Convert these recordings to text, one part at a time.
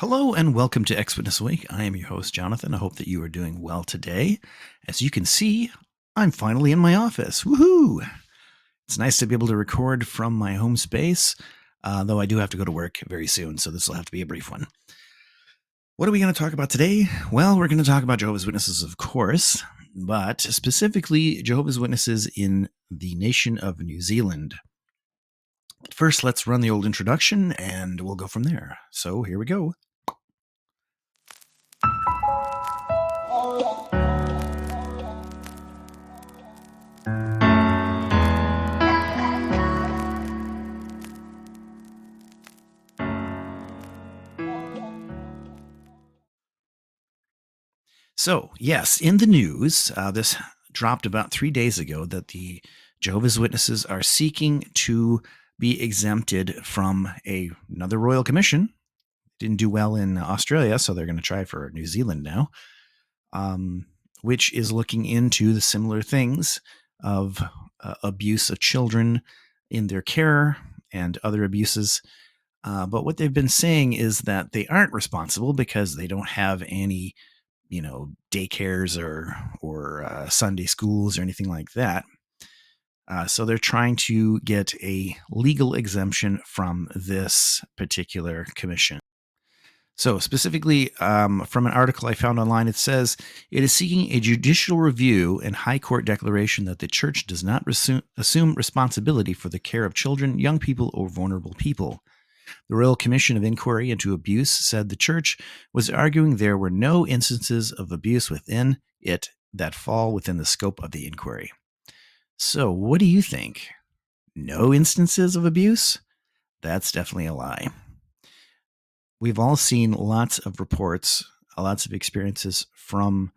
Hello and welcome to X Witness Week. I am your host, Jonathan. I hope that you are doing well today. As you can see, I'm finally in my office. Woohoo! It's nice to be able to record from my home space, though I do have to go to work very soon, so this will have to be a brief one. What are we going to talk about today? Well, we're going to talk about Jehovah's Witnesses, of course, but specifically Jehovah's Witnesses in the nation of New Zealand. First, let's run the old introduction and we'll go from there. So here we go. So, yes, in the news, this dropped about 3 days ago that the Jehovah's Witnesses are seeking to be exempted from another royal commission. Didn't do well in Australia, so they're going to try for New Zealand now, which is looking into the similar things of abuse of children in their care and other abuses. But what they've been saying is that they aren't responsible because they don't have any daycares or Sunday schools or anything like that. So they're trying to get a legal exemption from this particular commission. So specifically, from an article I found online, it says it is seeking a judicial review and high court declaration that the church does not assume responsibility for the care of children, young people, or vulnerable people. The Royal Commission of Inquiry into Abuse said the church was arguing there were no instances of abuse within it that fall within the scope of the inquiry. So, what do you think? No instances of abuse? That's definitely a lie. We've all seen lots of reports, lots of experiences from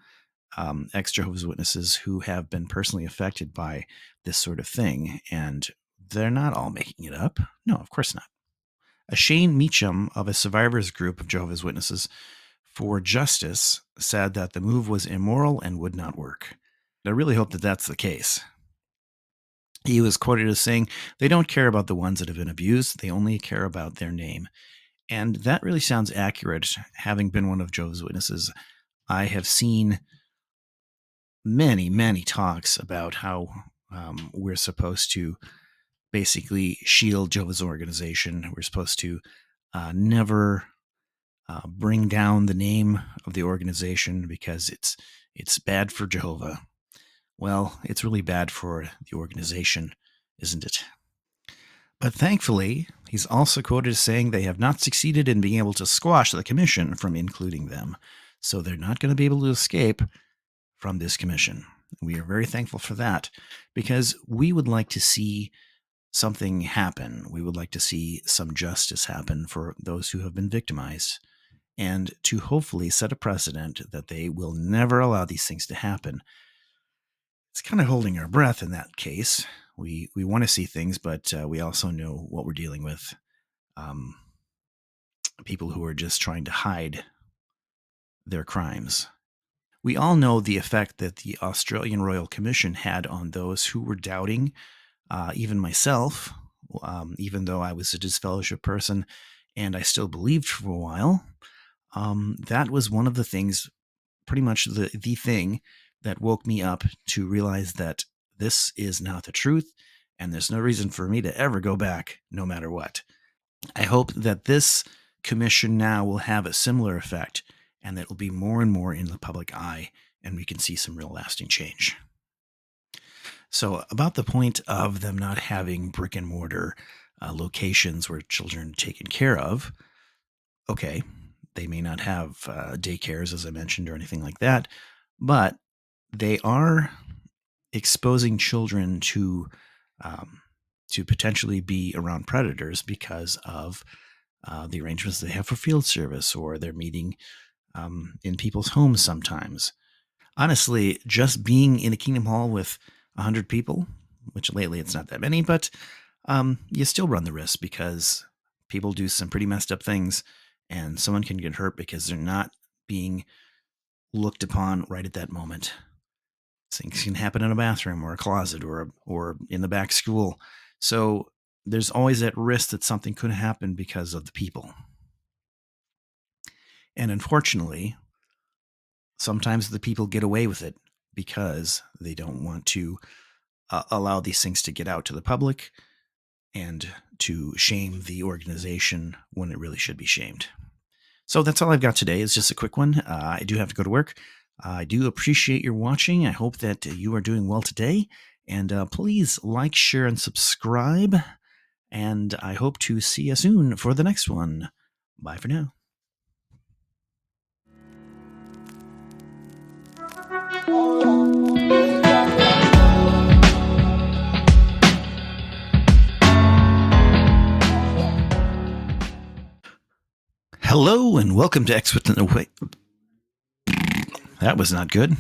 ex-Jehovah's Witnesses who have been personally affected by this sort of thing, and they're not all making it up. No, of course not. Shane Meacham of a survivors group of Jehovah's Witnesses for Justice said that the move was immoral and would not work. I really hope that that's the case. He was quoted as saying, "They don't care about the ones that have been abused, they only care about their name." And that really sounds accurate. Having been one of Jehovah's Witnesses, I have seen many, many talks about how we're supposed to basically shield Jehovah's organization. We're supposed to never bring down the name of the organization because it's bad for Jehovah. Well, it's really bad for the organization, isn't it? But thankfully, he's also quoted as saying they have not succeeded in being able to squash the commission from including them. So they're not going to be able to escape from this commission. We are very thankful for that because we would like to see something happen. We would like to see some justice happen for those who have been victimized and to hopefully set a precedent that they will never allow these things to happen. It's kind of holding our breath in that case. We want to see things, but we also know what we're dealing with. People who are just trying to hide their crimes. We all know the effect that the Australian Royal Commission had on those who were doubting, even myself, even though I was a disfellowship person and I still believed for a while. That was one of the things, pretty much the thing that woke me up to realize that this is not the truth and there's no reason for me to ever go back no matter what. I hope that this commission now will have a similar effect and that it will be more and more in the public eye and we can see some real lasting change. So about the point of them not having brick and mortar locations where children are taken care of, okay, they may not have daycares, as I mentioned, or anything like that, but they are exposing children to potentially be around predators because of the arrangements they have for field service, or they're meeting in people's homes sometimes. Honestly, just being in a Kingdom Hall with 100 people, which lately it's not that many, but you still run the risk because people do some pretty messed up things and someone can get hurt because they're not being looked upon right at that moment. Things can happen in a bathroom or a closet or in the back school. So there's always that risk that something could happen because of the people. And unfortunately, sometimes the people get away with it because they don't want to allow these things to get out to the public and to shame the organization when it really should be shamed. So that's all I've got today. It's just a quick one. I do have to go to work. I do appreciate your watching. I hope that you are doing well today. And please like, share, and subscribe. And I hope to see you soon for the next one. Bye for now. Hello and welcome to That was not good.